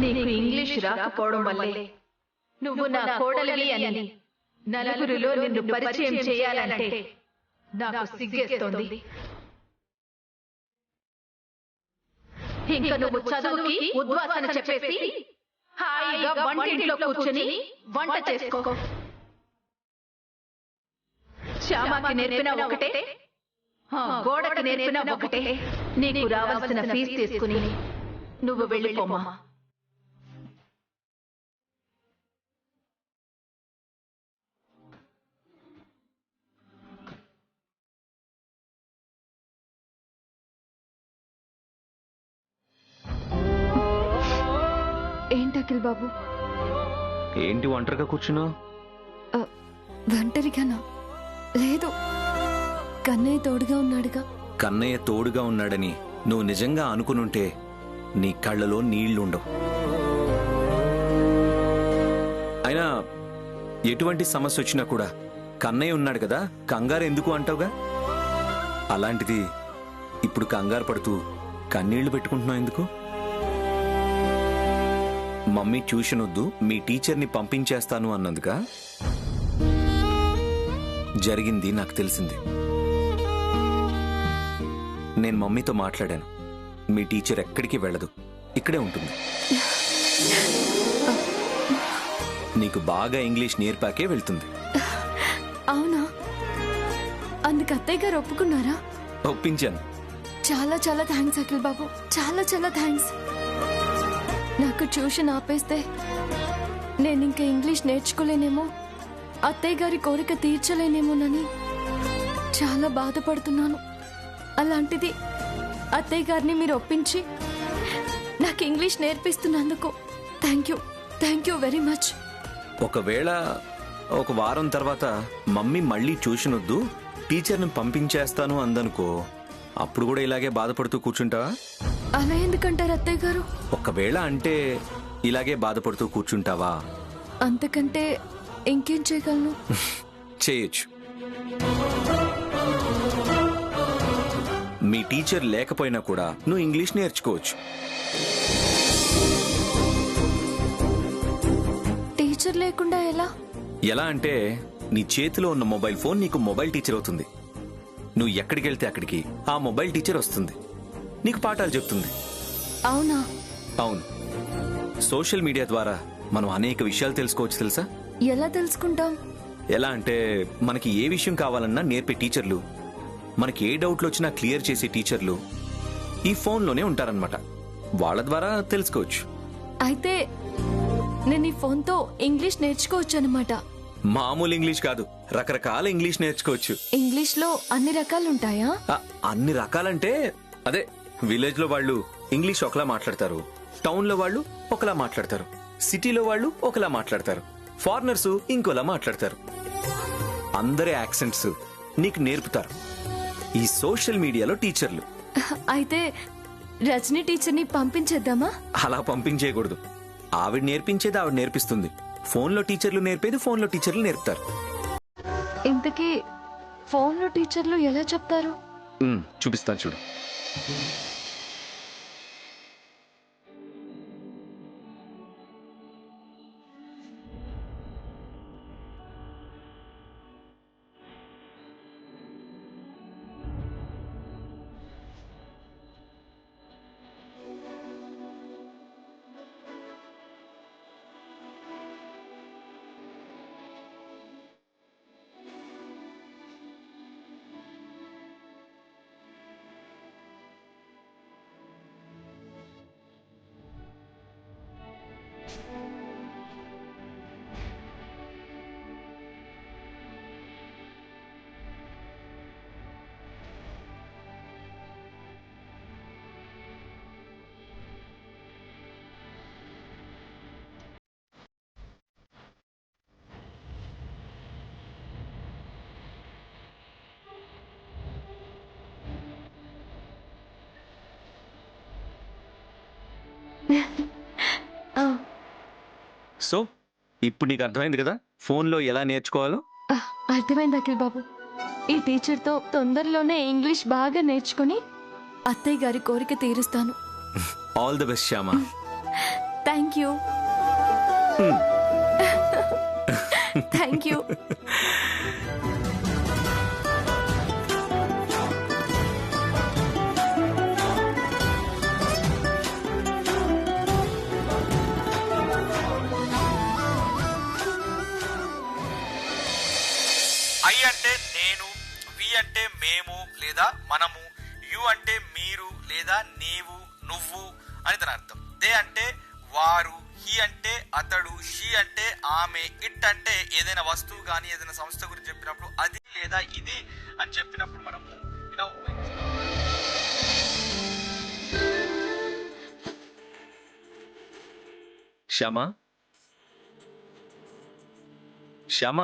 నీకు ఇంగ్లీష్ రాకపోవడం వల్లే నువ్వు నా కోడలివి అని నలుగురిలో నిన్ను పరిచయం చేయాలంటే నాకు సిగ్గేస్తోంది. ఇంకా నువ్వు చదువుకి ఉద్వాసన చెప్పేసి హాయిగా వంటింట్లో కూర్చుని వంట చేసుకో. శ్యామకి నేర్పిన ఒకటే, గోడకి నేర్పిన ఒకటే. నీకు రావాల్సిన ఫీజు తీసుకుని నువ్వు వెళ్ళిపోమ్మా. ఏంటి అఖిల్ బాబు? ఏంటి ఒంటరిగా కూర్చున్నావు? ఒంటరిగానా? లేదు, కన్నయ్య తోడుగా ఉన్నాడుగా. కన్నయ్య తోడుగా ఉన్నాడని నువ్వు నిజంగా అనుకునుంటే నీ కళ్ళలో నీళ్లుండవు. అయినా ఎటువంటి సమస్య వచ్చినా కూడా కన్నయ్య ఉన్నాడు కదా, కంగారు ఎందుకు అంటావుగా. అలాంటిది ఇప్పుడు కంగారు పడుతూ కన్నీళ్లు పెట్టుకుంటున్నావు ఎందుకు? మమ్మీ ట్యూషన్ వద్దు, మీ టీచర్ని పంపించేస్తాను అన్నందుక? జరిగింది నాకు తెలిసింది. నేను మమ్మీతో మాట్లాడాను. మీ టీచర్ ఎక్కడికి వెళ్ళదు, ఇక్కడే ఉంటుంది. నీకు బాగా ఇంగ్లీష్ నేర్పాకే వెళ్తుంది. అవునా? అందుకు అత్తయ్య గారు ఒప్పుకున్నారా? ఒప్పించాను. చాలా చాలా థ్యాంక్స్ అఖిల్ బాబు, చాలా చాలా థ్యాంక్స్. నాకు ట్యూషన్ ఆపేస్తే నేను ఇంకా ఇంగ్లీష్ నేర్చుకోలేనేమో, అత్తయ్య గారి కోరిక తీర్చలేనేమోనని చాలా బాధపడుతున్నాను. అలాంటిది అత్తయ్య గారిని మీరు ఒప్పించి నాకు ఇంగ్లీష్ నేర్పిస్తున్నందుకు థ్యాంక్ యూ వెరీ మచ్. ఒకవేళ ఒక వారం తర్వాత మమ్మీ మళ్ళీ ట్యూషన్ వద్దు, టీచర్ని పంపించేస్తాను అందనుకో, అప్పుడు కూడా ఇలాగే బాధపడుతూ కూర్చుంటావా? అలా ఎందుకంటారు అత్తయ్య గారు? ఒకవేళ అంటే ఇలాగే బాధపడుతూ కూర్చుంటావా? అంతకంటే ఇంకేం చేయగలను? చేయొచ్చు. మీ టీచర్ లేకపోయినా కూడా నువ్వు ఇంగ్లీష్ నేర్చుకోవచ్చు. టీచర్ లేకుండా ఎలా? ఎలా అంటే నీ చేతిలో ఉన్న మొబైల్ ఫోన్ నీకు మొబైల్ టీచర్ అవుతుంది. నువ్వు ఎక్కడికి వెళ్తే అక్కడికి ఆ మొబైల్ టీచర్ వస్తుంది, నీకు పాఠాలు చెప్తుంది. అవునా? అవును. సోషల్ మీడియా ద్వారా మనం అనేక విషయాలు తెలుసుకోవచ్చు తెలుసా? ఎలా తెలుసుకుంటాం? ఎలా అంటే మనకి ఏ విషయం కావాలన్నా నేర్పే టీచర్లు, మనకి ఏ డౌట్లు వచ్చినా క్లియర్ చేసే టీచర్లు ఈ ఫోన్లోనే ఉంటారన్నమాట. వాళ్ళ ద్వారా తెలుసుకోవచ్చు. అయితే నేను ఈ ఫోన్తో ఇంగ్లీష్ నేర్చుకోవచ్చు అన్నమాట. మామూలు ఇంగ్లీష్ కాదు, రకరకాల ఇంగ్లీష్ నేర్చుకోవచ్చు. ఇంగ్లీష్ లో అన్ని రకాలు ఉంటాయా? అన్ని రకాలంటే అదే, విలేజ్ లో వాళ్ళు ఇంగ్లీష్ ఒకలా మాట్లాడతారు, టౌన్ లో వాళ్ళు ఒకలా మాట్లాడతారు, సిటీలో వాళ్ళు ఒకలా మాట్లాడతారు, ఫారినర్స్ ఇంకోలా మాట్లాడతారు. అందరి యాక్సెంట్స్ నీకు నేర్పుతారు ఈ సోషల్ మీడియాలో టీచర్లు. అయితే రజనీ టీచర్ని పంపించేద్దామా? అలా పంపించేయకూడదు. ఆవిడ నేర్పించేది ఆవిడ నేర్పిస్తుంది, ఫోన్లో టీచర్లు నేర్పేది ఫోన్లో టీచర్లు నేర్పుతారు. ఇంతకీ ఫోన్లో టీచర్లు ఎలా చెప్తారు? చూపిస్తాను చూడు. సో ఇప్పుడు నీకు అర్థమైంది కదా ఫోన్లో ఎలా నేర్చుకోవాలో? అర్థమైంది అఖిల్ బాబు. ఈ టీచర్తో తొందరలోనే ఇంగ్లీష్ బాగా నేర్చుకుని అత్తయ్య గారి కోరిక తీరుస్తాను. All the best Shyama. Thank you. Thank you. I అంటే నేను, వి అంటే మేము లేదా మనము, యు అంటే మీరు లేదా నీవు నువ్వు అని దాని అర్థం. దే అంటే వారు, హీ అంటే అతడు, షీ అంటే ఆమె, ఇట్ అంటే ఏదైనా వస్తువు కానీ ఏదైనా సంస్థ గురించి చెప్పినప్పుడు అది లేదా ఇది అని చెప్పినప్పుడు మనము ఇలా ఉపయోగిస్తాం. శ్యామ, శ్యామ,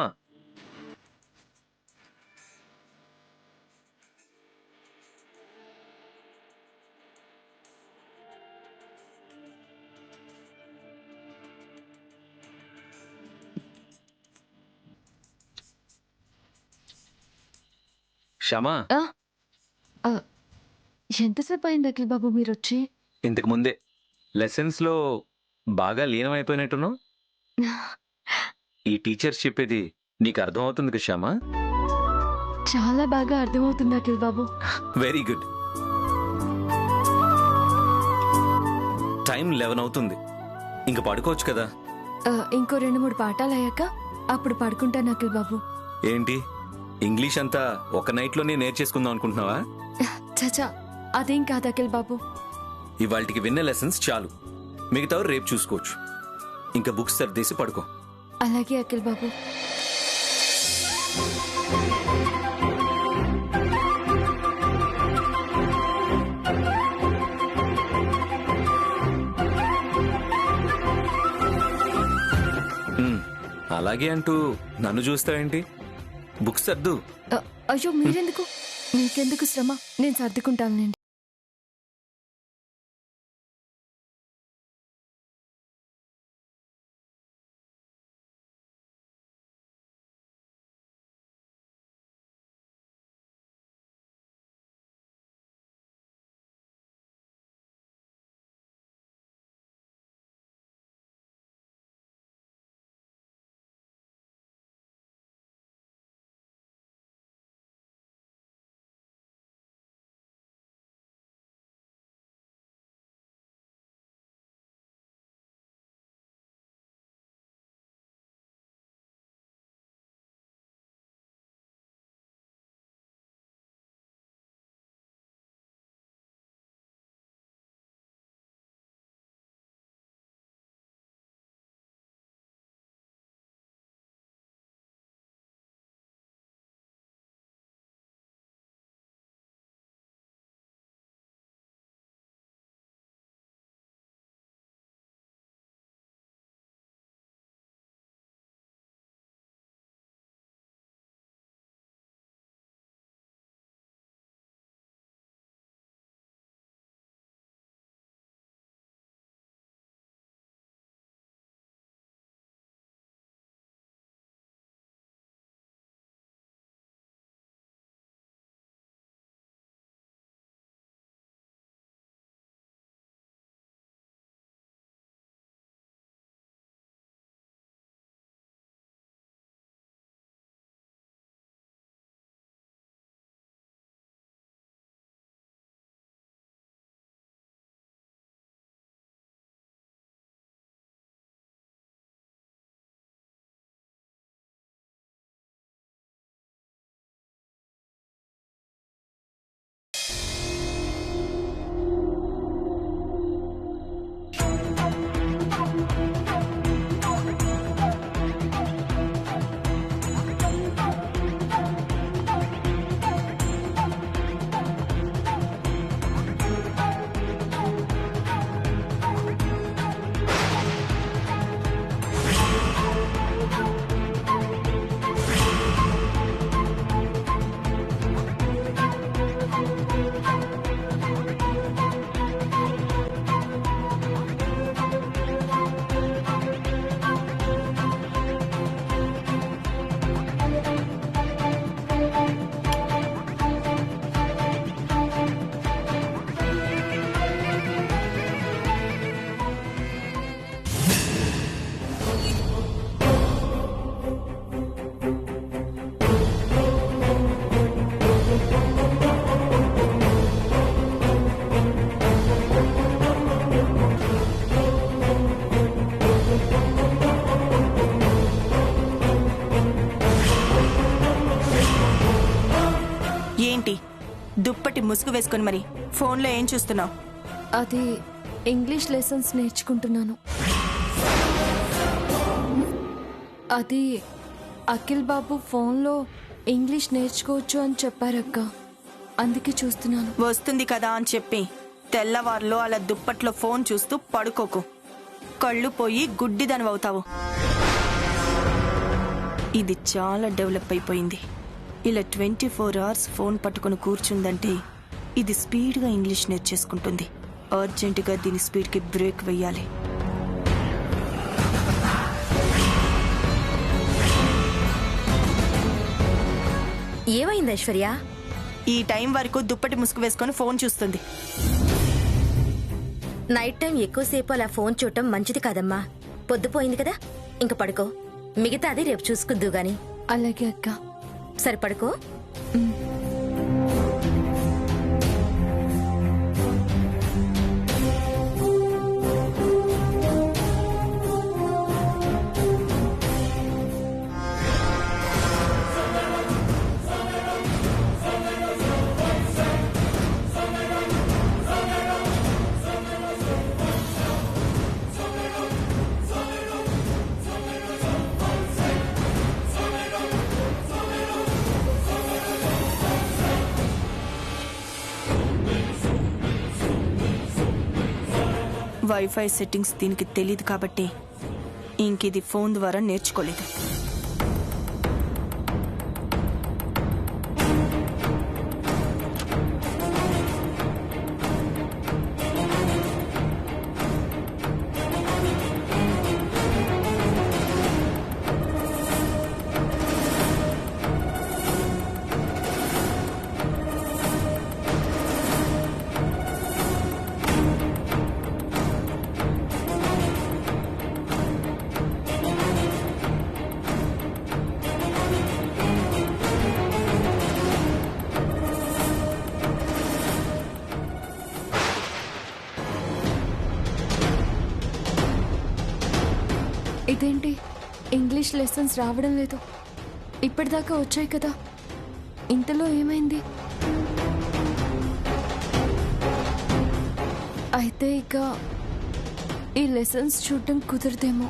శ్యామా, ఆ, ఆ, ఎంతసేపు అయింది అఖిల్ బాబు మీరు వచ్చి? ఇంతకు ముందే లెసన్స్ లో బాగా లీనమైపోయినట్టున్నావు. ఈ టీచర్స్ చెప్పేది నీకు అర్థం అవుతుంది కదా శ్యామా? చాలా బాగా అర్థమవుతుంది అఖిల్ బాబు. Very good. టైం 11 అవుతుంది, ఇంక పడుకోవచ్చు కదా. ఇంకో 2-3 పాఠాలు అయ్యాక అప్పుడు పడుకుంటాను అఖిల్ బాబు. ఏంటి ఇంగ్లీష్ అంతా ఒక నైట్లోనే నేర్చేసుకుందాం అనుకుంటున్నావా? చచా, అదేం కాదు అఖిల్ బాబు. ఇవాళకి విన్న లెసన్స్ చాలు, మిగతావి రేపు చూసుకోవచ్చు. ఇంకా బుక్స్ సర్దేసి పడుకో. అలాగే అఖిల్ బాబు. అలాగే అంటూ నన్ను చూస్తావేంటి? బుక్స్ సర్దు. అయ్యో మీరెందుకు? మీకెందుకు శ్రమ, నేను సర్దుకుంటానులేండి. ఏంటి దుప్పటి ముసుగు వేసుకొని మరి ఫోన్లో ఏం చూస్తున్నావు? అది ఇంగ్లీష్ లెసన్స్ నేర్చుకుంటున్నాను. అది అఖిల్ బాబు ఫోన్లో ఇంగ్లీష్ నేర్చుకోవచ్చు అని చెప్పారక్క, అందుకే చూస్తున్నాను. వస్తుంది కదా అని చెప్పి తెల్లవారులో అలా దుప్పట్లో ఫోన్ చూస్తూ పడుకోకు. కళ్ళు పోయి గుడ్డిదనవవుతావు. ఇది చాలా డెవలప్ అయిపోయింది. ఇలా 24 అవర్స్ ఫోన్ పట్టుకుని కూర్చుందంటే ఇది స్పీడ్గా ఇంగ్లీష్ నేర్చేసుకుంటుంది. అర్జెంటుగా దీని స్పీడ్కి బ్రేక్ వెయ్యాలి. ఏమైంది ఐశ్వర్య? ఈ టైం వరకు దుప్పటి ముసుగు వేసుకొని ఫోన్ చూస్తుంది. నైట్ టైం ఎక్కువసేపు అలా ఫోన్ చూడటం మంచిది కాదమ్మా. పొద్దుపోయింది కదా, ఇంక పడుకో. మిగతాది రేపు చూసుకుందు గాని. అలాగే అక్క. సరే పడుకో. వైఫై సెట్టింగ్స్ దీనికి తెలియదు కాబట్టి ఇంకిది ఫోన్ ద్వారా నేర్చుకోలేదు. ఇదేంటి ఇంగ్లీష్ లెసన్స్ రావడం లేదు? ఇప్పటిదాకా వచ్చాయి కదా, ఇంతలో ఏమైంది? అయితే ఇక ఈ లెసన్స్ చూడటం కుదరదేమో.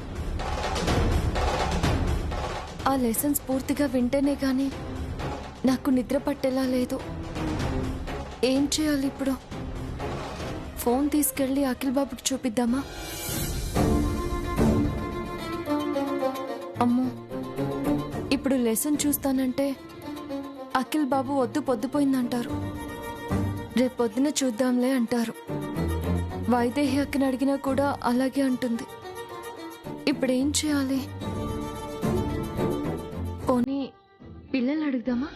ఆ లెసన్స్ పూర్తిగా వింటేనే కానీ నాకు నిద్ర పట్టేలా లేదు. ఏం చేయాలి ఇప్పుడు? ఫోన్ తీసుకెళ్ళి అఖిల్ బాబుకి చూపిద్దామా? అమ్మో, ఇప్పుడు లెసన్ చూస్తానంటే అఖిల్ బాబు వద్దు పొద్దుపోయిందంటారు. రేపు పొద్దున చూద్దాంలే అంటారు. వైదేహి అక్కని అడిగినా కూడా అలాగే అంటుంది. ఇప్పుడేం చేయాలి? పోనీ పిల్లలు అడుగుదామా?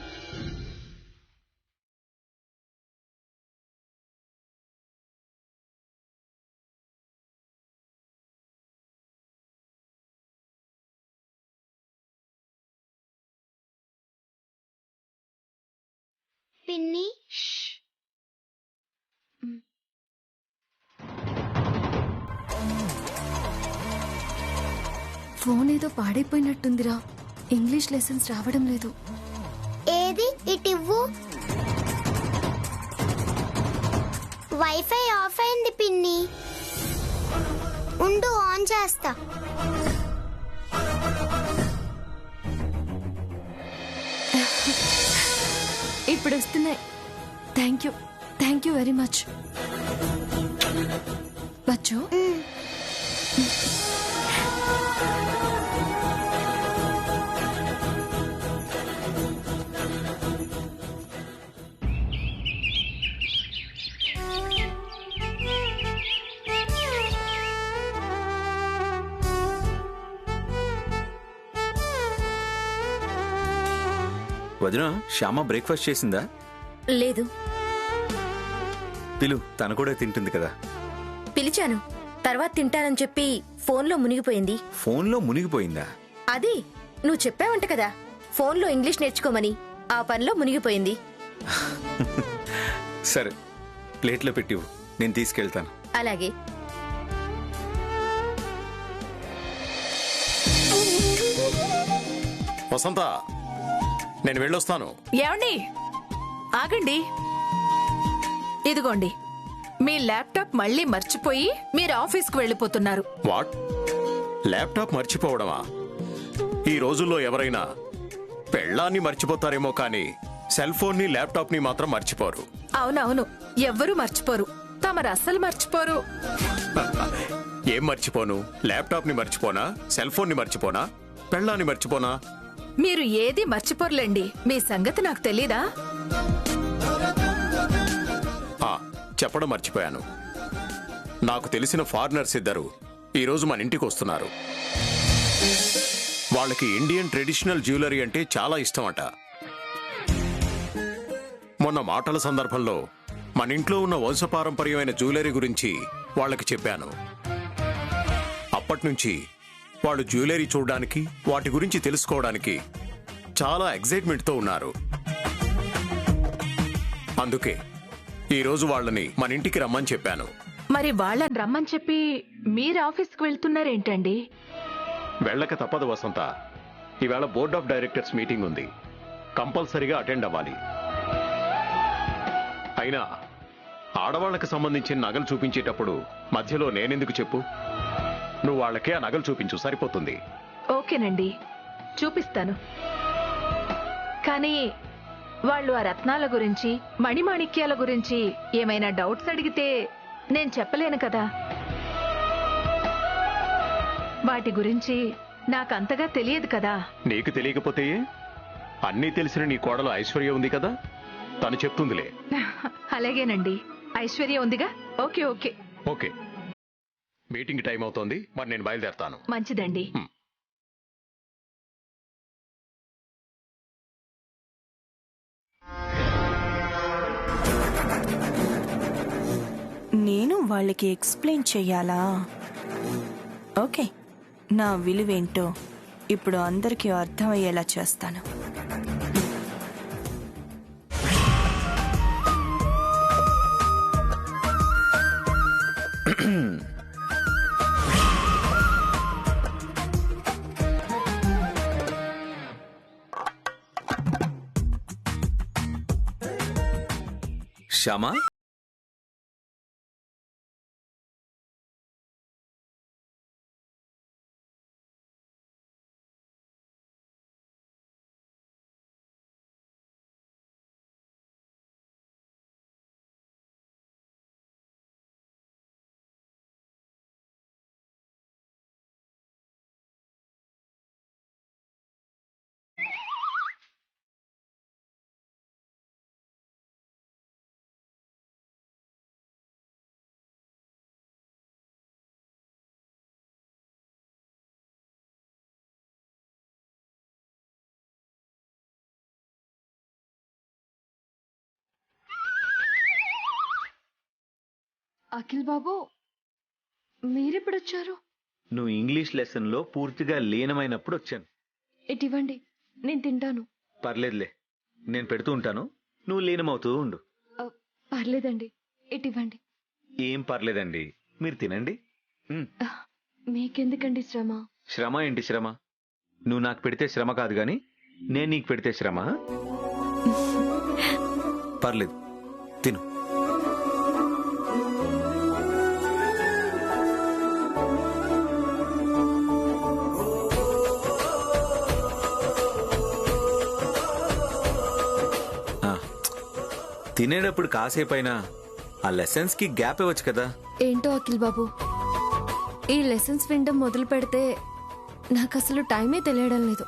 పిన్ని, ఫోన్ ఏదో పాడైపోయినట్టుందిరా. ఇంగ్లీష్ లెసన్స్ రావడం లేదు. ఏది ఇటివ్వు. వైఫై ఆఫ్ అయింది పిన్ని. ఉండు, ఆన్ చేస్తా. ఇప్పుడు వస్తున్నాయి. Thank you very much. Bachchu, వదిన, శ్యామ బ్రేక్ఫాస్ట్ చేసిందా? లేదు. పిలు, తను కూడా తింటుంది కదా. పిలిచాను, తర్వాత తింటానని చెప్పి ఫోన్లో మునిగిపోయింది. ఫోన్లో మునిగిపోయిందా? అది నువ్వు చెప్పావంట కదా ఫోన్లో ఇంగ్లీష్ నేర్చుకోమని. ఆ పనిలో మునిగిపోయింది. సరే, ప్లేట్లో పెట్టివు, నేను తీసుకెళ్తాను. అలాగే. వసంత, నేను వెళ్ళొస్తాను. ఏమండి, ఆగండి. ఇదిగోండి, మీ ల్యాప్టాప్ మళ్ళీ మర్చిపోయి మీరు ఆఫీస్కి వెళ్ళిపోతున్నారు. వాట్? ల్యాప్టాప్ మర్చిపోవడమా? ఈ రోజుల్లో ఎవరైనా పెళ్ళాన్ని మర్చిపోతారేమో కానీ సెల్ ఫోన్ ని ల్యాప్టాప్ ని మాత్రం మర్చిపోరు. అవునవును, ఎవ్వరూ మర్చిపోరు. తమరు అస్సలు మర్చిపోరు. ఏం మర్చిపోను? ల్యాప్టాప్ ని మర్చిపోనా? సెల్ ఫోన్ ని మర్చిపోనా? పెళ్ళాన్ని మర్చిపోనా? మీరు ఏది మర్చిపోర్లేండి. మీ సంగతి నాకు తెలీదా? చెప్పడం మర్చిపోయాను. నాకు తెలిసిన ఫారినర్స్ ఇద్దరు ఈరోజు మన ఇంటికి వస్తున్నారు. వాళ్ళకి ఇండియన్ ట్రెడిషనల్ జ్యువెలరీ అంటే చాలా ఇష్టమట. మొన్న మాటల సందర్భంలో మన ఇంట్లో ఉన్న వంశపారంపర్యమైన జ్యువెలరీ గురించి వాళ్ళకి చెప్పాను. అప్పట్నుంచి వాళ్ళు జ్యువెలరీ చూడడానికి, వాటి గురించి తెలుసుకోవడానికి చాలా ఎక్సైట్మెంట్తో ఉన్నారు. అందుకే ఈరోజు వాళ్ళని మన ఇంటికి రమ్మని చెప్పాను. మరి వాళ్ళని రమ్మని చెప్పి మీరు ఆఫీస్కి వెళ్తున్నారేంటండి? వెళ్ళక తప్పదు వసంత. ఈవేళ బోర్డ్ ఆఫ్ డైరెక్టర్స్ మీటింగ్ ఉంది. కంపల్సరీగా అటెండ్ అవ్వాలి. అయినా ఆడవాళ్లకు సంబంధించిన నగలు చూపించేటప్పుడు మధ్యలో నేనెందుకు చెప్పు? నువ్వు వాళ్ళకే ఆ నగలు చూపించు, సరిపోతుంది. ఓకేనండి, చూపిస్తాను. కానీ వాళ్ళు ఆ రత్నాల గురించి, మణిమాణిక్యాల గురించి ఏమైనా డౌట్స్ అడిగితే నేను చెప్పలేను కదా. వాటి గురించి నాకంతగా తెలియదు కదా. నీకు తెలియకపోతే అన్నీ తెలిసిన నీ కోడలు ఐశ్వర్య ఉంది కదా, తను చెప్తుందిలే. అలాగేనండి, ఐశ్వర్య ఉందిగా. Okay okay okay. Meeting time అవుతోంది, మరి నేను బయలుదేరతాను. మంచిదండి. నేను వాళ్ళకి ఎక్స్ప్లెయిన్ చెయ్యాలా? ఓకే, నా విలువేంటో ఇప్పుడు అందరికీ అర్థమయ్యేలా చేస్తాను. శ్యామా, అఖిల్ బాబు, మీరెప్పుడొచ్చారు? నువ్వు ఇంగ్లీష్ లెసన్లో పూర్తిగా లీనమైనప్పుడు వచ్చాను. ఇటివ్వండి, నేను తింటాను. పర్లేదులే, నేను పెడుతూ ఉంటాను, నువ్వు లీనమవుతూ ఉండు. పర్లేదండి, ఇటివ్వండి. ఏం పర్లేదండి, మీరు తినండి. మీకెందుకండి శ్రమ? శ్రమ ఏంటి శ్రమ? నువ్వు నాకు పెడితే శ్రమ కాదు గాని నేను నీకు పెడితే శ్రమ. పర్లేదు, తిను. తినేటప్పుడు కాసేపైనా ఆ లెసన్స్ కి గ్యాప్ ఇవ్వచ్చు కదా. ఏంటో అఖిల్ బాబు, ఈ లెసన్స్ వినడం మొదలు పెడితే నాకు అసలు టైమే తెలియడం లేదు.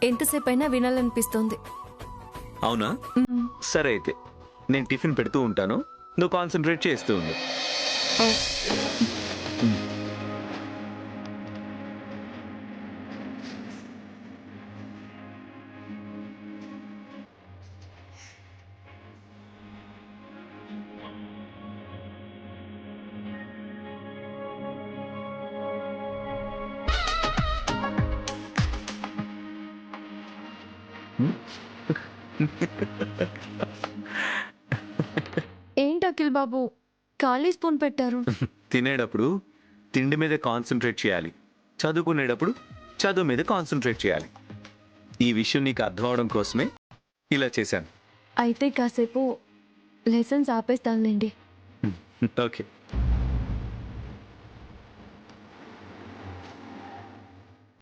ఎంతసేపు అయినా వినాలనిపిస్తోంది. అవునా? సరే అయితే నేను టిఫిన్ పెడుతూ ఉంటాను, నువ్వు కాన్సన్ట్రేట్ చేస్తూ ఉండు. ఏంటి అఖిల్ బాబు, ఖాళీ స్పూన్ పెట్టారు? తినేటప్పుడు తిండి మీద కాన్సన్ట్రేట్ చేయాలి, చదువుకునేటప్పుడు చదువు మీద కాన్సన్ట్రేట్ చేయాలి. ఈ విషయం నీకు అర్థం అవడం కోసమే ఇలా చేశాను. అయితే కాసేపు లెసన్స్ ఆపేస్తానులేండి. ఓకే